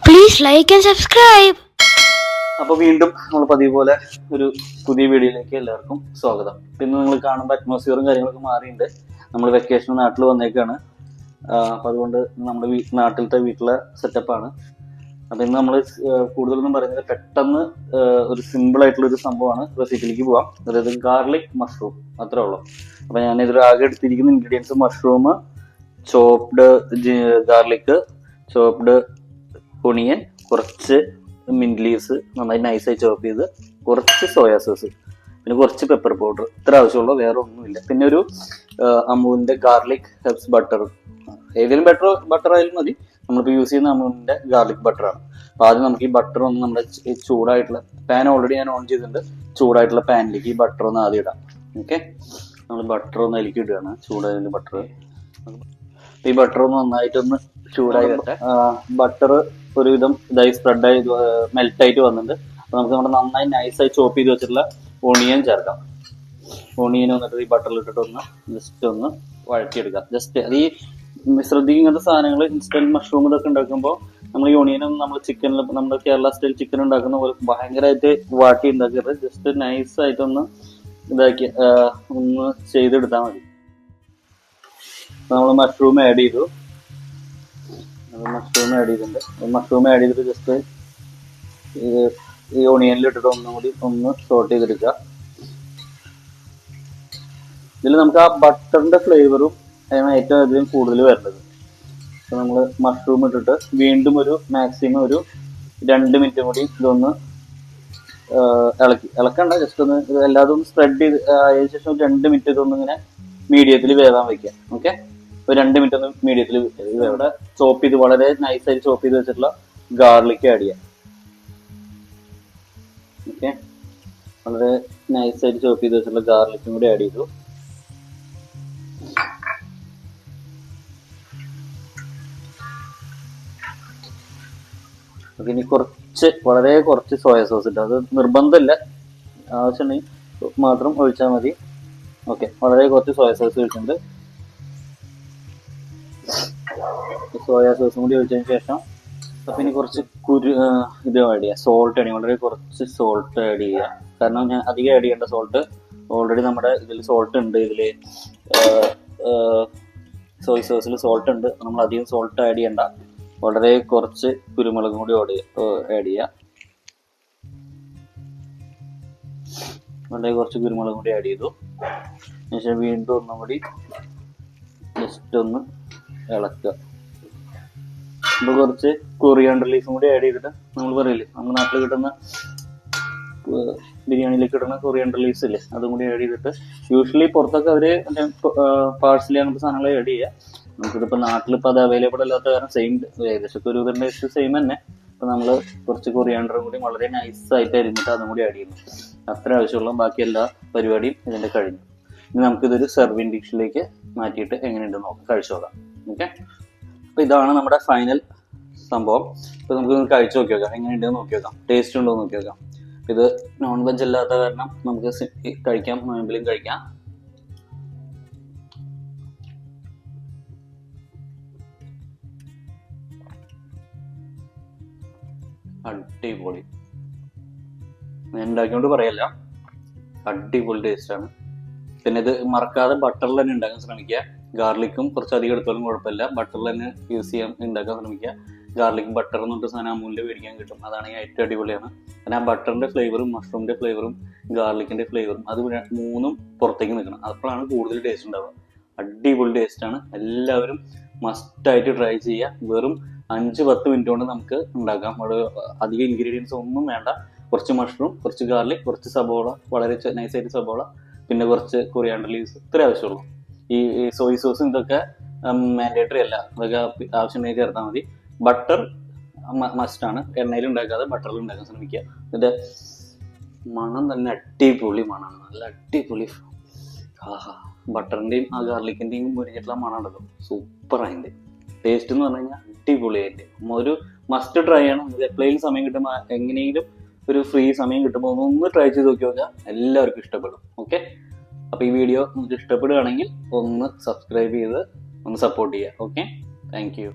Please like and subscribe. അപ്പോൾ വീണ്ടും നമ്മൾ പതിവ് പോലെ ഒരു പുതിയ വീഡിയോയിലേക്ക് എല്ലാവർക്കും സ്വാഗതം. ഇന്ന് നിങ്ങൾ കാണുമ്പോൾ അറ്റ്മോസ്ഫിയറും കാര്യങ്ങളൊക്കെ മാറിയിട്ടുണ്ട്. നമ്മൾ വെക്കേഷൻ നാട്ടിൽ വന്നേക്കാണ്. അപ്പം അതുകൊണ്ട് നമ്മുടെ നാട്ടിലത്തെ വീട്ടിലെ സെറ്റപ്പാണ്. അപ്പം ഇന്ന് നമ്മൾ കൂടുതലൊന്നും പറയുന്നത് പെട്ടെന്ന് ഒരു സിമ്പിൾ ആയിട്ടുള്ള ഒരു സംഭവമാണ്. റെസിപ്പിയിലേക്ക് പോവാം. അതായത് ഗാർലിക് മഷ്റൂം അത്രേ ഉള്ളൂ. അപ്പം ഞാനിതിൽ ആകെ എടുത്തിരിക്കുന്ന ingredients mushroom, chopped garlic, chopped onion, കുറച്ച് മിന്റ് ലീവ്സ് നന്നായി നൈസായി ചോപ്പ് ചെയ്ത്, കുറച്ച് സോയാ സോസ്, പിന്നെ കുറച്ച് പെപ്പർ പൗഡർ, ഇത്ര ആവശ്യമുള്ളൂ, വേറെ ഒന്നുമില്ല. പിന്നെ ഒരു അമൂലിന്റെ ഗാർലിക് ഹെർബ്സ് ബട്ടർ, ഏതെങ്കിലും ബട്ടർ ആയാലും മതി. നമ്മളിപ്പോൾ യൂസ് ചെയ്യുന്ന അമൂലിന്റെ ഗാർലിക് ബട്ടറാണ്. അപ്പോൾ ആദ്യം നമുക്ക് ഈ ബട്ടർ ഒന്ന് നമ്മുടെ ചൂടായിട്ടുള്ള പാൻ ഓൾറെഡി ഞാൻ ഓൺ ചെയ്തിട്ടുണ്ട്. ചൂടായിട്ടുള്ള പാനിലേക്ക് ഈ ബട്ടർ ഒന്ന് ആദ്യം ഇടാം. ഓക്കെ, നമ്മൾ ബട്ടർ ഒന്ന് അതിലേക്ക് ഇടുകയാണ്. ചൂടായ ബട്ടർ, ഈ ബട്ടർ ഒന്ന് നന്നായിട്ടൊന്ന് ചൂടായി വരട്ടെ. ബട്ടർ ഒരുവിധം ഇതായി സ്പ്രെഡായി മെൽറ്റായിട്ട് വന്നിട്ടുണ്ട്. അപ്പോൾ നമുക്ക് നമ്മുടെ നന്നായി നൈസായി ചോപ്പ് ചെയ്ത് വെച്ചിട്ടുള്ള ഓണിയൻ ചേർക്കാം. ഓണിയൻ വന്നിട്ട് ഈ ബട്ടറിൽ ഇട്ടിട്ട് ഒന്ന് ജസ്റ്റ് ഒന്ന് വഴറ്റിയെടുക്കാം. ജസ്റ്റ് അത് ഈ ശ്രദ്ധിക്കുക, ഇങ്ങനത്തെ സാധനങ്ങൾ ഇൻസ്റ്റന്റ് മഷ്റൂം ഇതൊക്കെ ഉണ്ടാക്കുമ്പോൾ നമ്മൾ ഈ ഓണിയനും നമ്മൾ ചിക്കനിൽ, നമ്മുടെ കേരള സ്റ്റൈൽ ചിക്കൻ ഉണ്ടാക്കുന്ന പോലെ ഭയങ്കരമായിട്ട് വാട്ടി ഉണ്ടാക്കരുത്. ജസ്റ്റ് നൈസായിട്ടൊന്ന് ഇതാക്കി ഒന്ന് ചെയ്തെടുത്താൽ മതി. നമ്മൾ മഷ്റൂം ആഡ് ചെയ്തു. മഷ്റൂം ആഡ് ചെയ്തിട്ട് ജസ്റ്റ് ഈ ഓണിയനിൽ ഇട്ടിട്ട് ഒന്നും കൂടി ഒന്ന് സോട്ട് ചെയ്തെടുക്കുക. ഇതിൽ നമുക്ക് ആ ബട്ടറിന്റെ ഫ്ലേവറും ഏറ്റവും അധികം കൂടുതൽ വരുന്നത്. അപ്പോൾ നമ്മൾ മഷ്റൂം ഇട്ടിട്ട് വീണ്ടും ഒരു മാക്സിമം ഒരു 2 മിനിറ്റ് കൂടി ഇതൊന്ന് ഇളക്കണ്ട, ജസ്റ്റ് ഒന്ന് എല്ലാതും ഒന്ന് സ്പ്രെഡ് ചെയ്ത് അതിന് ശേഷം 2 മിനിറ്റ് ഇതൊന്നും ഇങ്ങനെ മീഡിയത്തിൽ വേവാൻ വയ്ക്കുക. ഓക്കെ, ഒരു 2 മിനിറ്റ് ഒന്ന് മീഡിയത്തിൽ ഇവിടെ ചോപ്പ് ചെയ്ത് വളരെ നൈസായി ചോപ്പ് ചെയ്ത് വെച്ചിട്ടുള്ള ഗാർലിക് ആഡ് ചെയ്യാം. ഓക്കെ, വളരെ നൈസായിട്ട് ചോപ്പ് ചെയ്ത് വെച്ചിട്ടുള്ള ഗാർലിക്കും കൂടി ആഡ് ചെയ്തു. ഓക്കെ, ഇനി വളരെ കുറച്ച് സോയ സോസ് ഇട്ട്, അത് നിർബന്ധമില്ല, ആവശ്യമുണ്ടെങ്കിൽ മാത്രം ഒഴിച്ചാൽ മതി. ഓക്കെ, വളരെ കുറച്ച് സോയ സോസ് ഒഴിച്ചിട്ടുണ്ട്. സോയാ സോസും കൂടി ഒഴിച്ചതിന് ശേഷം അപ്പം ഇനി കുറച്ച് ഇത് ആഡ് ചെയ്യുക, സോൾട്ട് ആഡ് ചെയ്യുക. വളരെ കുറച്ച് സോൾട്ട് ആഡ് ചെയ്യുക. കാരണം ഞാൻ അധികം ആഡ് ചെയ്യേണ്ട, സോൾട്ട് ഓൾറെഡി നമ്മുടെ ഇതിൽ സോൾട്ട് ഉണ്ട്. ഇതിൽ സോയ് സോസിൽ സോൾട്ട് ഉണ്ട്. നമ്മൾ അധികം സോൾട്ട് ആഡ് ചെയ്യണ്ട. വളരെ കുറച്ച് കുരുമുളകും കൂടി ആഡ് ചെയ്യുക. വളരെ കുറച്ച് കുരുമുളകും കൂടി ആഡ് ചെയ്തു. ശേഷം വീണ്ടും ഒന്നും കൂടി ജസ്റ്റ് ഒന്ന് ഇളക്കുക. അപ്പോൾ കുറച്ച് കൊറിയാണ്ടർ ലീഫും കൂടി ആഡ് ചെയ്തിട്ട്, നമ്മൾ പറയില്ലേ നമ്മുടെ നാട്ടിൽ കിട്ടുന്ന ബിരിയാണിയിലേക്ക് കിട്ടുന്ന കൊറിയാണ്ടർ ലീവ്സ് ഇല്ലേ, അതും കൂടി ആഡ് ചെയ്തിട്ട്, യൂഷ്വലി പുറത്തൊക്കെ അവർ പാഴ്സലി അങ്ങനത്തെ സാധനങ്ങൾ ആഡ് ചെയ്യുക. നമുക്കിതിപ്പോൾ നാട്ടിലിപ്പോൾ അത് അവൈലബിൾ അല്ലാത്ത കാരണം സെയിം ഏകദേശം ഒരു ടേസ്റ്റ് സെയിം തന്നെ. അപ്പോൾ നമ്മൾ കുറച്ച് കൊറിയാണ്ടറും കൂടി വളരെ നൈസായിട്ട് അരിഞ്ഞിട്ട് അതും കൂടി ആഡ് ചെയ്യുന്നു. അത്ര ആവശ്യമുള്ള ബാക്കി എല്ലാ പരിപാടിയും ഇതിൻ്റെ കഴിഞ്ഞു. ഇനി നമുക്കിതൊരു സെർവിങ് ഡിഷിലേക്ക് മാറ്റിയിട്ട് എങ്ങനെയുണ്ടെന്ന് നോക്കാം, കഴിച്ചു നോക്കാം. ഓക്കെ, അപ്പോൾ ഇതാണ് നമ്മുടെ ഫൈനൽ സംഭവം. ഇപ്പോൾ നമുക്ക് കഴിച്ചു നോക്കി നോക്കാം, എങ്ങനെയുണ്ടെന്ന് നോക്കി നോക്കാം, ടേസ്റ്റ് ഉണ്ടോ എന്ന് നോക്കി നോക്കാം. ഇത് നോൺ വെജ് അല്ലാത്ത കാരണം നമുക്ക് കഴിക്കാം, നോമ്പിലും കഴിക്കാം. അടിപൊളി, ഞാൻ ഉണ്ടാക്കിയോണ്ട് പറയല്ല, അടിപൊളി ടേസ്റ്റാണ്. പിന്നെ ഇത് മറക്കാതെ ബട്ടറിൽ തന്നെ ഉണ്ടാക്കാൻ ശ്രമിക്കുക. ഗാർലിക്കും കുറച്ച് അധികം എടുത്താലും കുഴപ്പമില്ല, ബട്ടറിൽ തന്നെ യൂസ് ചെയ്യാൻ ഉണ്ടാക്കാൻ ശ്രമിക്കുക. ഗാർലിക് ബട്ടർ എന്ന് പറഞ്ഞ സാധനം അമൂലിൻ്റെ മേടിക്കാൻ കിട്ടും. അതാണെങ്കിൽ ഏറ്റവും അടിപൊളിയാണ്. കാരണം ആ ബട്ടറിൻ്റെ ഫ്ലേവറും മഷ്റൂമിൻ്റെ ഫ്ലേവറും ഗാർലിക്കിൻ്റെ ഫ്ലേവറും അത് മൂന്നും പുറത്തേക്ക് നിൽക്കണം. അപ്പോഴാണ് കൂടുതൽ ടേസ്റ്റ് ഉണ്ടാവുക. അടിപൊളി ടേസ്റ്റാണ്. എല്ലാവരും മസ്റ്റായിട്ട് ട്രൈ ചെയ്യുക. വെറും 5-10 മിനിറ്റ് കൊണ്ട് നമുക്ക് ഉണ്ടാക്കാം. അധികം ഇൻഗ്രീഡിയൻസ് ഒന്നും വേണ്ട. കുറച്ച് മഷ്റൂം, കുറച്ച് ഗാർലിക്, കുറച്ച് സബോള, വളരെ നൈസായിട്ട് സബോള, പിന്നെ കുറച്ച് കൊറിയാണ്ടർ ലീവ്സ്, ഇത്ര ആവശ്യമുള്ളൂ. ഈ സോയ് സോസും ഇതൊക്കെ മാൻഡേറ്ററി അല്ല, അതൊക്കെ ആവശ്യമുണ്ടെങ്കിൽ ചേർത്താൽ മതി. ബട്ടർ മസ്റ്റാണ്. എണ്ണയിൽ ഉണ്ടാക്കാതെ ബട്ടറിൽ ഉണ്ടാക്കാൻ ശ്രമിക്കുക. ഇതിൻ്റെ മണം തന്നെ അടിപൊളി മണമാണ്, നല്ല അടിപൊളി. ബട്ടറിൻ്റെയും ആ ഗാർലിക്കിൻ്റെയും മുരിഞ്ഞിട്ടുള്ള മണം ഉണ്ടല്ലോ, സൂപ്പറായിട്ട്. ടേസ്റ്റ് എന്ന് പറഞ്ഞു കഴിഞ്ഞാൽ അടിപൊളിയായിട്ട്. ഒരു മസ്റ്റ് ട്രൈ ആണ്. എപ്പോഴെങ്കിലും സമയം കിട്ടുമ്പോൾ, എങ്ങനെയെങ്കിലും ഒരു ഫ്രീ സമയം കിട്ടുമ്പോൾ ഒന്ന് ട്രൈ ചെയ്ത് നോക്കി നോക്കുക, എല്ലാവർക്കും ഇഷ്ടപ്പെടും. ഓക്കെ, അപ്പോൾ ഈ വീഡിയോ നിങ്ങൾക്ക് ഇഷ്ടപ്പെടുകയാണെങ്കിൽ ഒന്ന് സബ്സ്ക്രൈബ് ചെയ്ത് ഒന്ന് സപ്പോർട്ട് ചെയ്യുക. Okay, thank you.